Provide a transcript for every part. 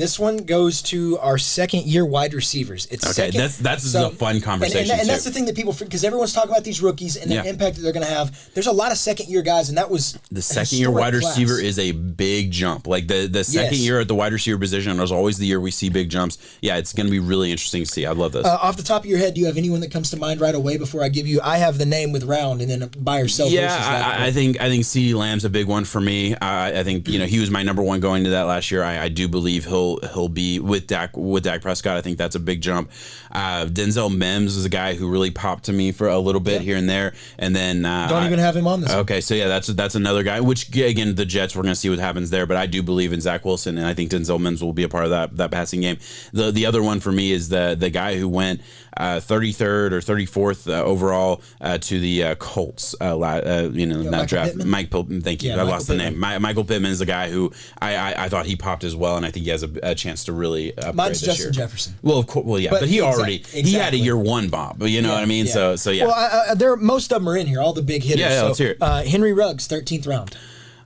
this one goes to our second-year wide receivers. It's okay. Second, that's a fun conversation and that's the thing that people, because everyone's talking about these rookies and the impact that they're going to have. There's a lot of second-year guys, and that was the second-year wide receiver is a big jump. Like the second year at the wide receiver position was always the year we see big jumps. Yeah, it's going to be really interesting to see. I love this. Off the top of your head, do you have anyone that comes to mind right away before I give you? I have the name with round, and then buy or sell. Yeah, I think CeeDee Lamb's a big one for me. I think he was my number one going into that last year. I do believe he'll be with Dak Prescott. I think that's a big jump. Denzel Mims is a guy who really popped to me for a little bit here and there, and then don't even have him on this. Okay, so yeah, that's another guy. Which again, the Jets, we're going to see what happens there, but I do believe in Zach Wilson, and I think Denzel Mims will be a part of that passing game. The other one for me is the guy who went 33rd or 34th overall to the Colts. That draft. Pittman? Mike Pittman. Thank you. I lost the name. Michael Pittman is the guy who I thought he popped as well, and I think he has a chance to really upgrade Mine's this Justin year. Jefferson. Well, of course. Well, yeah, but he already he had a year one bomb. But you know what I mean. Yeah. So yeah. Well, most of them are in here. All the big hitters. Yeah, let's hear it. Henry Ruggs, 13th round.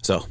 So.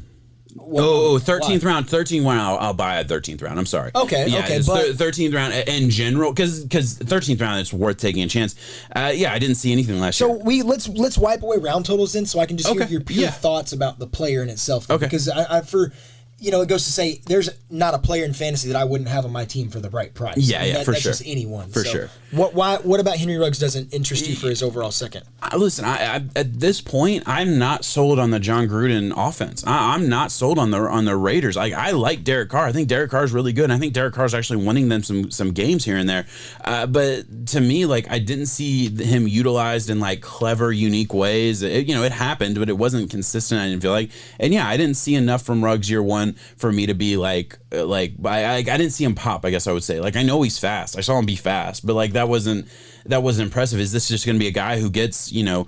13th round. 13th round. I'll buy at 13th round. I'm sorry. Okay. Yeah, okay. But 13th round in general, because 13th round, it's worth taking a chance. I didn't see anything last year. So let's wipe away round totals then, so I can just hear your pure thoughts about the player in itself. Okay. Because it goes to say there's not a player in fantasy that I wouldn't have on my team for the right price. For that's sure. Just anyone. For sure. What about Henry Ruggs doesn't interest you for his overall second? Listen, I at this point, I'm not sold on the John Gruden offense. I'm not sold on the Raiders. I like Derek Carr. I think Derek Carr is really good. And I think Derek Carr is actually winning them some games here and there. But to me, I didn't see him utilized in clever, unique ways. It happened, but it wasn't consistent. I didn't feel like, and I didn't see enough from Ruggs year one for me to be I didn't see him pop. I guess I would say I know he's fast. I saw him be fast, but that wasn't impressive. Is this just going to be a guy who gets 4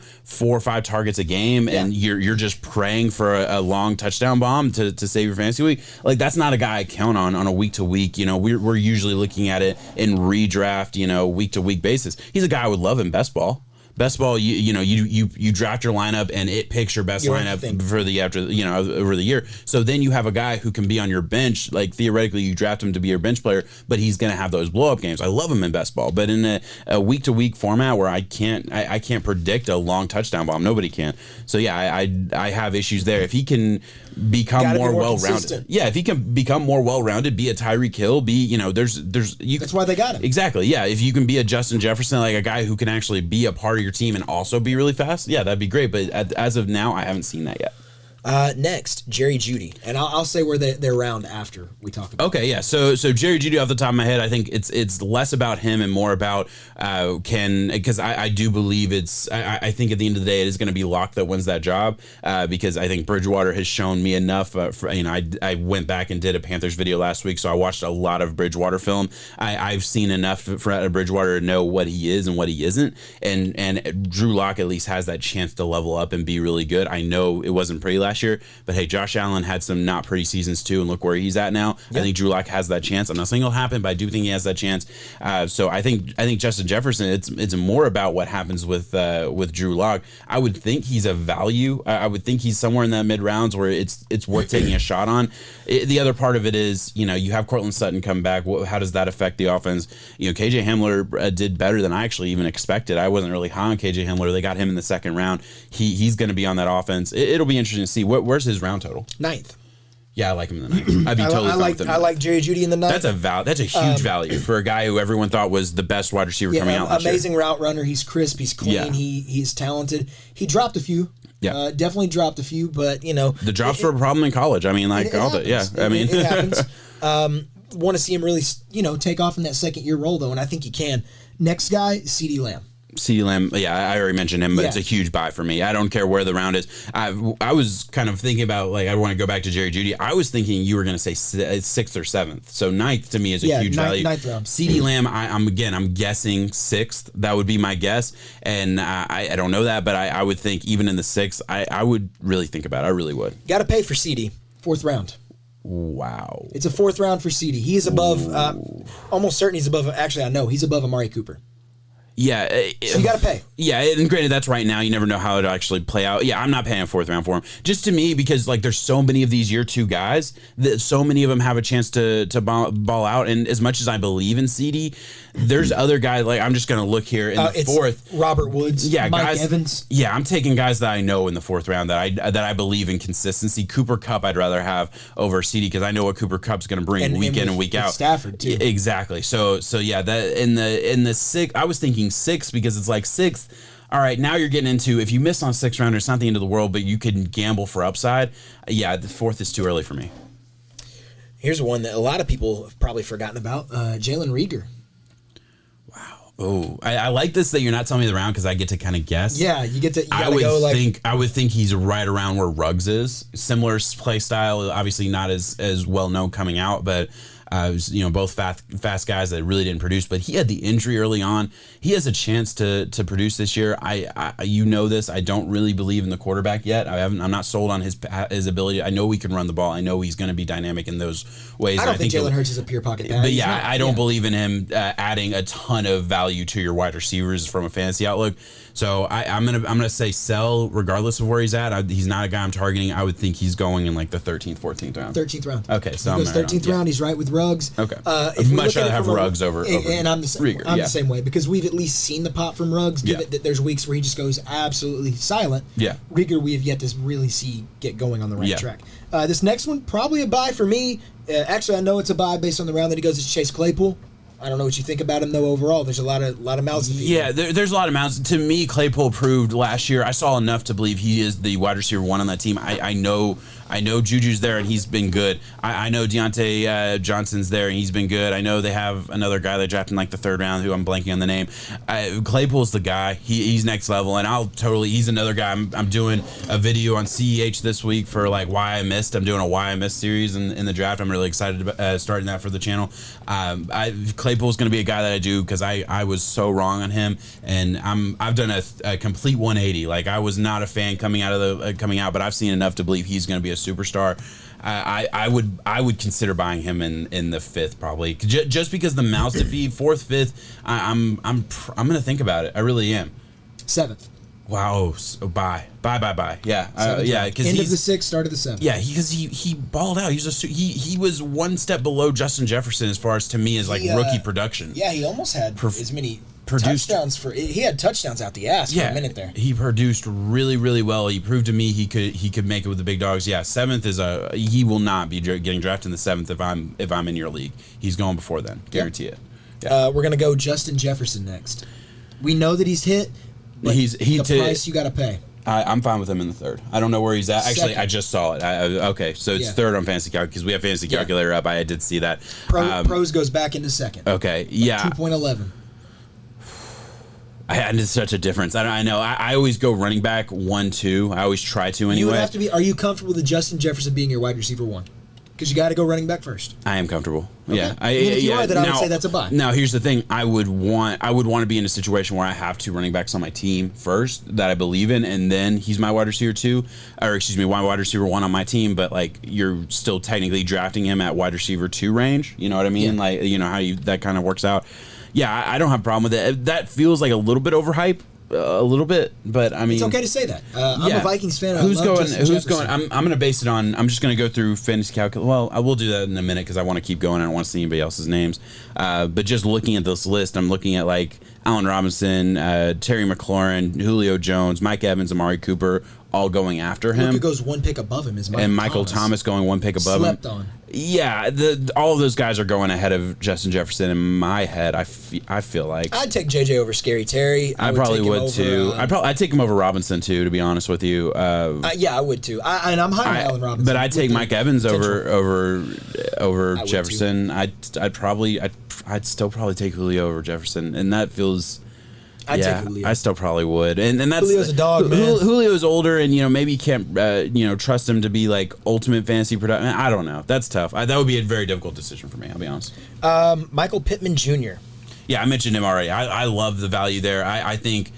or 5 targets a game and you're just praying for a long touchdown bomb to save your fantasy week? That's not a guy I count on a week to week. We're usually looking at it in redraft week to week basis. He's a guy I would love in best ball. Best ball, you draft your lineup and it picks your best lineup for over the year. So then you have a guy who can be on your bench. Theoretically, you draft him to be your bench player, but he's going to have those blow up games. I love him in best ball, but in a week to week format where I can't predict a long touchdown bomb. Nobody can. So I have issues there. If he can become more well-rounded, if he can become more well-rounded, be a Tyreek Hill, that's why they got him. Exactly. Yeah, if you can be a Justin Jefferson, a guy who can actually be a part of your team and also be really fast, that'd be great. But as of now, I haven't seen that yet. Next, Jerry Jeudy, and I'll say where they're round after we talk about. Okay, yeah. So Jerry Jeudy, off the top of my head, I think it's less about him and more about because I do believe I think at the end of the day it is going to be Locke that wins that job because I think Bridgewater has shown me enough. I went back and did a Panthers video last week, so I watched a lot of Bridgewater film. I've seen enough for Bridgewater to know what he is and what he isn't, and Drew Lock at least has that chance to level up and be really good. I know it wasn't pretty last year, but hey, Josh Allen had some not pretty seasons too, and look where he's at now. Yep. I think Drew Lock has that chance. I'm not saying it'll happen, but I do think he has that chance. So I think Justin Jefferson, it's more about what happens with Drew Lock. I would think he's a value. I would think he's somewhere in that mid rounds where it's worth taking a shot on. The other part of it is, you have Cortland Sutton come back. How does that affect the offense? KJ Hamler did better than I actually even expected. I wasn't really high on KJ Hamler. They got him in the second round. He's going to be on that offense. It'll be interesting to see. Where's his round total? 9th. Yeah, I like him in the 9th. I'd be totally fine with him. I like Jerry Jeudy in the 9th. That's a huge value for a guy who everyone thought was the best wide receiver coming out last year. Amazing route runner. He's crisp. He's clean. Yeah. He's talented. He dropped a few. Yeah, definitely dropped a few, but the drops were a problem in college. I mean, it happens. Want to see him really, take off in that second year role though, and I think he can. Next guy, CeeDee Lamb. CeeDee Lamb, I already mentioned him, but it's a huge buy for me. I don't care where the round is. I was kind of thinking about, I want to go back to Jerry Jeudy. I was thinking you were going to say 6th or 7th. So 9th to me is a huge value. 9th round. CeeDee Lamb, I'm guessing 6th. That would be my guess. And I don't know that, but I would think even in the 6th, I would really think about it. I really would. Got to pay for CeeDee. 4th round. Wow. It's a 4th round for CeeDee. He is above, almost certain he's above, actually I know, he's above Amari Cooper. Yeah, So you got to pay. Yeah, and granted, that's right now. You never know how it'll actually play out. Yeah, I'm not paying a 4th round for him. Just to me, because like there's so many of these year 2 guys that so many of them have a chance to ball out. And as much as I believe in CD, there's other guys. Like I'm just gonna look here in the 4th. Robert Woods. Yeah, Mike guys, Evans. Yeah, I'm taking guys that I know in the 4th round that I believe in consistency. Cooper Kupp, I'd rather have over CD because I know what Cooper Kupp's gonna bring week in and week out. Stafford too. Exactly. So yeah, that in the 6th, I was thinking 6 because it's like 6th. All right, now you're getting into if you miss on 6th round, it's not the end of the world, but you can gamble for upside. Yeah, the 4th is too early for me. Here's one that a lot of people have probably forgotten about: Jalen Reagor. Wow. Oh, I like this that you're not telling me the round because I get to kind of guess. Yeah, you get to. You I would think he's right around where Ruggs is. Similar play style, obviously not as well known coming out, but. Both fast guys that really didn't produce, but he had the injury early on. He has a chance to produce this year. This. I don't really believe in the quarterback yet. I'm not sold on his ability. I know he can run the ball. I know he's going to be dynamic in those ways. I don't think Jalen Hurts is a pure pocket passer. But yeah, I don't believe in him adding a ton of value to your wide receivers from a fantasy outlook. So I'm gonna say sell regardless of where he's at. He's not a guy I'm targeting. I would think he's going in like the 13th, 14th round. 13th round. Okay, so he goes 13th round. He's right with Ruggs. Okay. I'd much rather have Ruggs over. And I'm the same. Reagor, I'm the same way because we've at least seen the pop from Ruggs. Give it that there's weeks where he just goes absolutely silent. Yeah. Reagor, we have yet to really see get going on the right track. This next one probably a buy for me. Actually, I know it's a buy based on the round that he goes to Chase Claypool. I don't know what you think about him though. Overall, there's a lot of mouths to feed. Yeah, there's a lot of mouths. To me, Claypool proved last year. I saw enough to believe he is the wide receiver 1 on that team. I know Juju's there and he's been good. I know Deontay Johnson's there and he's been good. I know they have another guy they drafted in like the 3rd round who I'm blanking on the name. Claypool's the guy. He's next level, and he's another guy. I'm doing a video on CEH this week for like why I missed. I'm doing a why I missed series in the draft. I'm really excited about starting that for the channel. Claypool's going to be a guy that I do because I was so wrong on him, and I've done a complete 180. Like I was not a fan coming out, but I've seen enough to believe he's going to be a superstar. I would consider buying him in the 5th probably just because the mouths to feed. 4th, 5th. I'm going to think about it. I really am. 7th. Wow. So bye. Yeah. Because end of the 6th, start of the 7th. Yeah, because he balled out. He was one step below Justin Jefferson as far as to me as like rookie production. Yeah, he almost had as many touchdowns he had touchdowns out the ass for a minute there. He produced really, really well. He proved to me he could make it with the big dogs. Yeah, 7th he will not be getting drafted in the 7th if I'm in your league. He's going before then. Guarantee it. Yeah. We're gonna go Justin Jefferson next. We know that he's hit. But price you got to pay. I'm fine with him in the 3rd. I don't know where he's at. Actually, 2nd. I just saw it. Okay, so it's 3rd on Fantasy Calculator because we have Fantasy Calculator up. I did see that. Pros goes back into 2nd. Okay, yeah. 2.11. And it's such a difference. I know. I always go running back 1-2. I always try to anyway. You would have to be. Are you comfortable with Justin Jefferson being your wide receiver 1? Because you got to go running back first. I am comfortable. Okay. Yeah. If you are, then I would say that's a buy. Now, here's the thing. I would want to be in a situation where I have 2 running backs on my team first that I believe in, and then he's my wide receiver 2, or excuse me, my wide receiver 1 on my team. But like, you're still technically drafting him at wide receiver 2 range. You know what I mean? Yeah. Like, you know how that kind of works out. Yeah, I don't have a problem with it. That feels like a little bit overhyped. A little bit, but I mean, it's okay to say that. I'm a Vikings fan. Who's going? I'm going to base it on. I'm just going to go through fantasy calculation. Well, I will do that in a minute because I want to keep going. I don't want to see anybody else's names. But just looking at this list, I'm looking at like Allen Robinson, Terry McLaurin, Julio Jones, Mike Evans, Amari Cooper, all going after him. Luka goes 1 pick above him. Michael Thomas going 1 pick above him. Slept on. Yeah, all of those guys are going ahead of Justin Jefferson. In my head, I feel like I'd take JJ over Scary Terry. I probably would too. I'd take him over Robinson too, to be honest with you. Yeah, I would too. And I'm high on Allen Robinson, but I'd take Mike Evans over Jefferson. I'd still probably take Julio over Jefferson, and that feels. I'd take Julio. I still probably would, and that's Julio's a dog, man. Julio's older, and maybe you can't trust him to be like ultimate fantasy production. I don't know. That's tough. That would be a very difficult decision for me. I'll be honest. Michael Pittman Jr. Yeah, I mentioned him already. I love the value there. I think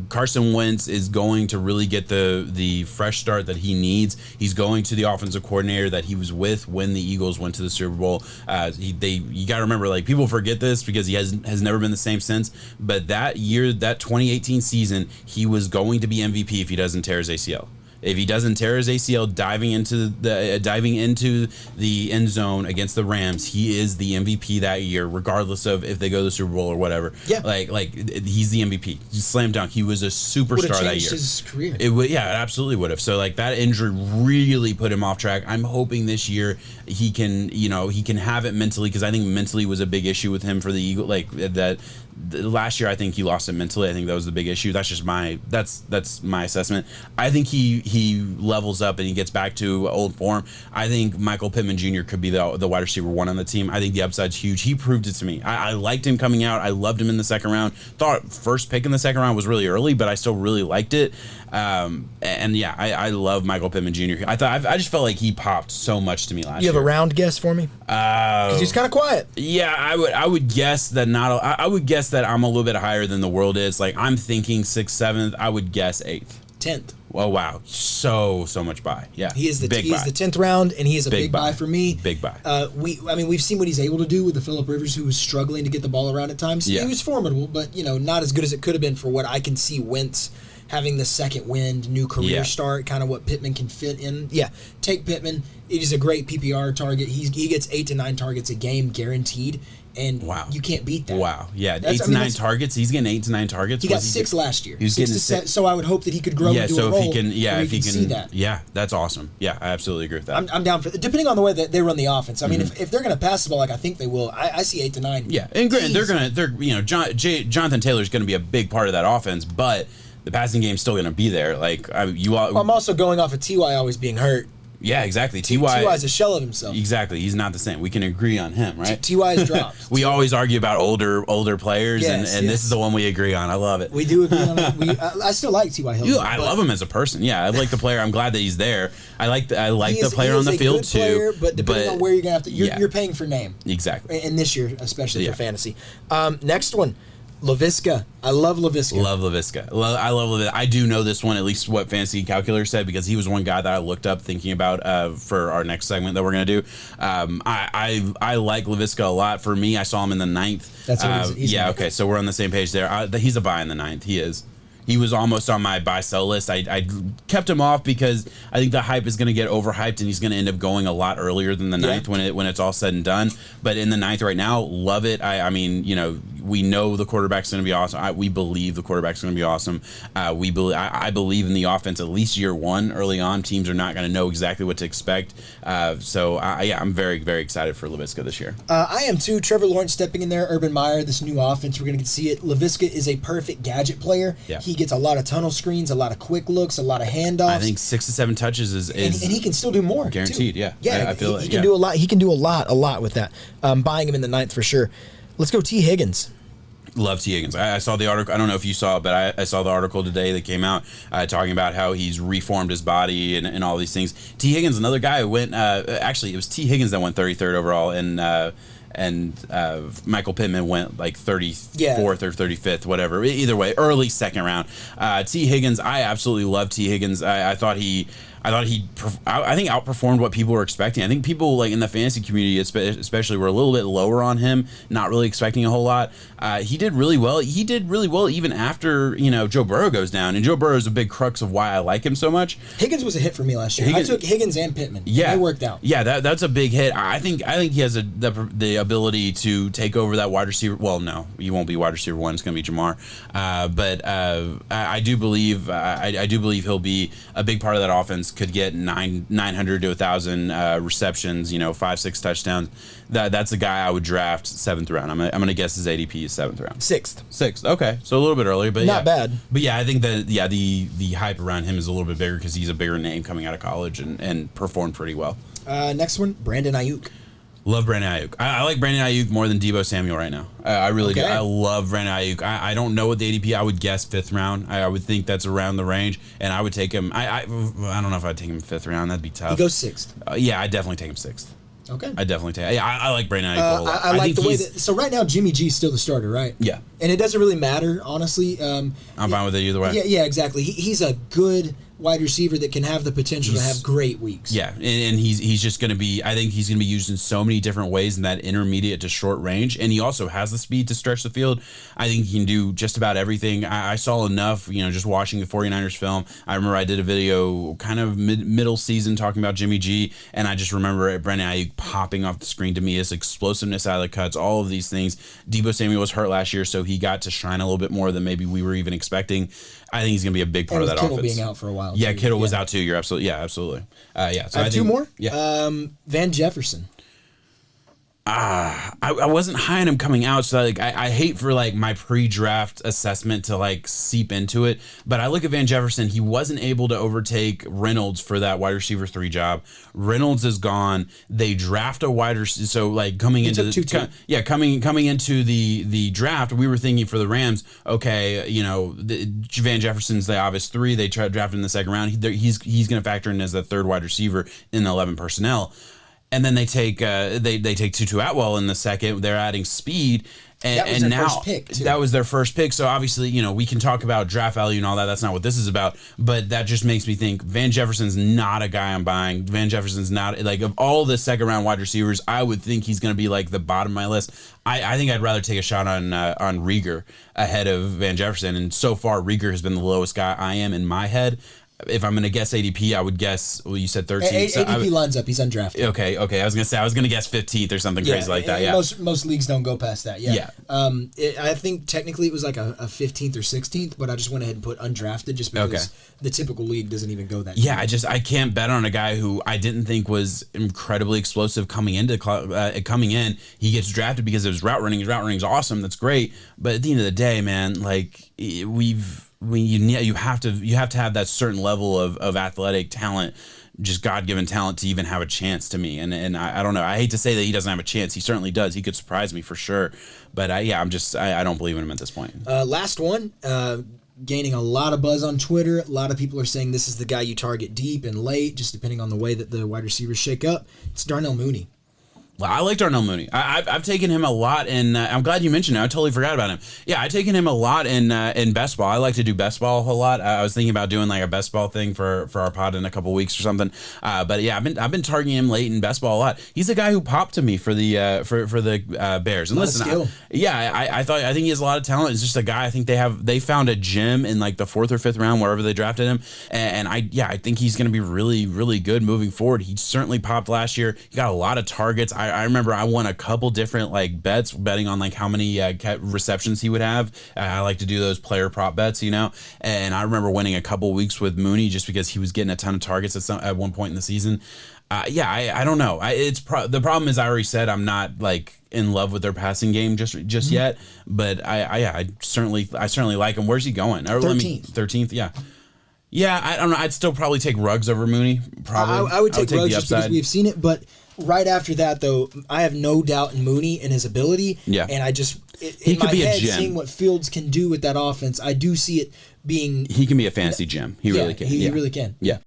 Carson Wentz is going to really get the fresh start that he needs. He's going to the offensive coordinator that he was with when the Eagles went to the Super Bowl. You got to remember, like, people forget this because he has never been the same since. But that year, that 2018 season, he was going to be MVP if he doesn't tear his ACL. If he doesn't tear his ACL diving into the end zone against the Rams, he is the MVP that year, regardless of if they go to the Super Bowl or whatever. Yeah, like he's the MVP. Just slam dunk. He was a superstar that year. His career. It absolutely would have. So like that injury really put him off track. I'm hoping this year he can have it mentally, because I think mentally was a big issue with him for the Eagles. Like that. Last year, I think he lost it mentally. I think that was the big issue. That's just my assessment. I think he levels up and he gets back to old form. I think Michael Pittman Jr. could be the wide receiver 1 on the team. I think the upside's huge. He proved it to me. I liked him coming out. I loved him in the second round. Thought first pick in the second round was really early, but I still really liked it. I love Michael Pittman Jr. I just felt like he popped so much to me last year. You have a round guess for me? Because he's kind of quiet. Yeah, I would guess that I would guess that I'm a little bit higher than the world is. Like, I'm thinking 6th, 7th. I would guess 8th. 10th. Oh wow, so much buy. Yeah, he is the 10th round, and he is a big buy for me. Big buy. We've seen what he's able to do with the Phillip Rivers, who was struggling to get the ball around at times. Yeah. He was formidable, but not as good as it could have been for what I can see Wentz having the second wind, new career start, kind of what Pittman can fit in. Yeah, take Pittman. It is a great PPR target. He gets 8 to 9 targets a game guaranteed. And you can't beat that. Wow. Yeah, 8 to 9 targets. He's getting 8 to 9 targets. He got 6 last year. He was getting 6. So I would hope that he could grow into a role. If he can see that. Yeah, that's awesome. Yeah, I absolutely agree with that. I'm down for it. Depending on the way that they run the offense. I mean, if they're going to pass the ball like I think they will, I see 8 to 9. Yeah, and Jonathan Taylor's going to be a big part of that offense, but the passing game's still going to be there. Like I'm also going off of T.Y. always being hurt. Yeah, exactly. T.Y. is a shell of himself. Exactly. He's not the same. We can agree on him, right? T.Y. is dropped. We always argue about older players, and this is the one we agree on. I love it. We do agree on it. I still like T.Y. Hilton. I love him as a person. Yeah, I like the player. I'm glad that he's there. I like the player on the field too. Player, but depending on where you're going to have to, you're paying for name. Exactly. And this year, especially for fantasy. Next one. Laviska. I love Laviska. I love Laviska. I do know this one, at least what Fantasy Calculator said, because he was one guy that I looked up thinking about for our next segment that we're going to do. I like Laviska a lot. For me, I saw him in the 9th. That's what he's okay, so we're on the same page there. He's a buy in the 9th. He is. He was almost on my buy-sell list. I kept him off because I think the hype is going to get overhyped, and he's going to end up going a lot earlier than the 9th when it's all said and done. But in the 9th right now, love it. I mean, we know the quarterback's going to be awesome. We believe the quarterback's going to be awesome. I believe in the offense at least year 1 early on. Teams are not going to know exactly what to expect. I'm very, very excited for Laviska this year. I am too. Trevor Lawrence stepping in there, Urban Meyer, this new offense, we're going to see it. Laviska is a perfect gadget player. Yeah. He gets a lot of tunnel screens, a lot of quick looks, a lot of handoffs. I think 6 to 7 touches is and he can still do more. Guaranteed, too. Yeah. I feel he can do a lot. He can do a lot with that. Buying him in the 9th for sure. Let's go T. Higgins. Love T. Higgins. I saw the article. I don't know if you saw it, but I saw the article today that came out talking about how he's reformed his body and all these things. T. Higgins, another guy who went. Actually, it was T. Higgins that went 33rd overall, and Michael Pittman went like 34th or 35th, whatever. Either way, early second round. T. Higgins, I absolutely love T. Higgins. I think outperformed what people were expecting. I think people like in the fantasy community, especially, were a little bit lower on him, not really expecting a whole lot. He did really well. He did really well even after Joe Burrow goes down, and Joe Burrow is a big crux of why I like him so much. Higgins was a hit for me last year. I took Higgins and Pittman. Yeah, it worked out. Yeah, that's a big hit. I think he has the ability to take over that wide receiver. Well, no, he won't be wide receiver 1. It's going to be Jamar. But I do believe he'll be a big part of that offense. Could get 900 to 1,000 receptions, 5-6 touchdowns. That's a guy I would draft 7th round. I'm gonna guess his ADP is 7th round. 6th. Okay, so a little bit earlier, but not bad. But I think that the hype around him is a little bit bigger because he's a bigger name coming out of college and performed pretty well. Next one, Brandon Ayuk. Love Brandon Ayuk. I like Brandon Ayuk more than Deebo Samuel right now. I really do. I love Brandon Ayuk. I don't know what the ADP. I would guess 5th round. I would think that's around the range, and I would take him. I don't know if I'd take him 5th round. That'd be tough. He goes 6th. I'd definitely take him 6th. Okay. I definitely take. Yeah, I like Brandon Ayuk a lot. I like think the way he's- that. So right now, Jimmy G's still the starter, right? Yeah. And it doesn't really matter, honestly. I'm fine with it either way. Yeah, exactly. He's a good wide receiver that can have the potential to have great weeks. Yeah, and he's just going to be. I think he's going to be used in so many different ways in that intermediate to short range, and he also has the speed to stretch the field. I think he can do just about everything. I saw enough, just watching the 49ers film. I remember I did a video kind of middle season talking about Jimmy G, and I just remember Brandon Ayuk popping off the screen to me. His explosiveness out of the cuts, all of these things. Deebo Samuel was hurt last year, so he got to shine a little bit more than maybe we were even expecting. I think he's going to be a big part of that Kittle offense. being out for a while. Yeah, too. Kittle was out too. You're absolutely, absolutely. So I have two more. Yeah. Van Jefferson. I wasn't high on him coming out, so I hate for my pre-draft assessment to seep into it. But I look at Van Jefferson; he wasn't able to overtake Reynolds for that wide receiver 3 job. Reynolds is gone. They draft a wide receiver, so coming into the coming into the draft, we were thinking for the Rams, okay, Van Jefferson's the obvious 3. They drafted in the second round. He's going to factor in as the 3rd wide receiver in the 11 personnel. And then they take Tutu Atwell in the second. They're adding speed, and now first pick, too. That was their first pick. So obviously, we can talk about draft value and all that. That's not what this is about. But that just makes me think Van Jefferson's not a guy I'm buying. Van Jefferson's not of all the second round wide receivers. I would think he's going to be the bottom of my list. I think I'd rather take a shot on Reagor ahead of Van Jefferson. And so far, Reagor has been the lowest guy I am in my head. If I'm going to guess ADP, I would guess, you said 13th. So ADP lines up. He's undrafted. Okay. I was going to guess 15th or something crazy like that. Yeah. Most leagues don't go past that. Yeah. I think technically it was a 15th or 16th, but I just went ahead and put undrafted just because the typical league doesn't even go that. Yeah. I can't bet on a guy who I didn't think was incredibly explosive coming in. He gets drafted because of his route running. His route running is awesome. That's great. But at the end of the day, man, you have to have that certain level of athletic talent, just God-given talent to even have a chance to me. And I don't know. I hate to say that he doesn't have a chance. He certainly does. He could surprise me for sure. But I don't believe in him at this point. Last one, gaining a lot of buzz on Twitter. A lot of people are saying this is the guy you target deep and late, just depending on the way that the wide receivers shake up. It's Darnell Mooney. Well, I like Darnell Mooney. I've taken him a lot, and I'm glad you mentioned it. I totally forgot about him. Yeah, I've taken him a lot in best ball. I like to do best ball a whole lot. I was thinking about doing a best ball thing for our pod in a couple weeks or something. But yeah, I've been targeting him late in best ball a lot. He's a guy who popped to me for the for the Bears. And listen, I think he has a lot of talent. It's just a guy. I think they found a gem in the 4th or 5th round wherever they drafted him, and I think he's going to be really, really good moving forward. He certainly popped last year. He got a lot of targets. I remember I won a couple different bets betting on how many receptions he would have. I like to do those player prop bets, and I remember winning a couple weeks with Mooney just because he was getting a ton of targets at one point in the season. I don't know. The problem is I already said I'm not in love with their passing game just yet, but I certainly like him. Where's he going? 13th. Yeah. Yeah, I don't know. I'd still probably take Ruggs over Mooney. Probably. I would take Ruggs just because we've seen it, but right after that, though, I have no doubt in Mooney and his ability. Yeah. And I just, he in could my be head, a gem. seeing what Fields can do with that offense, I do see it being... He can be a fantasy gem. He really can. He really can. Yeah.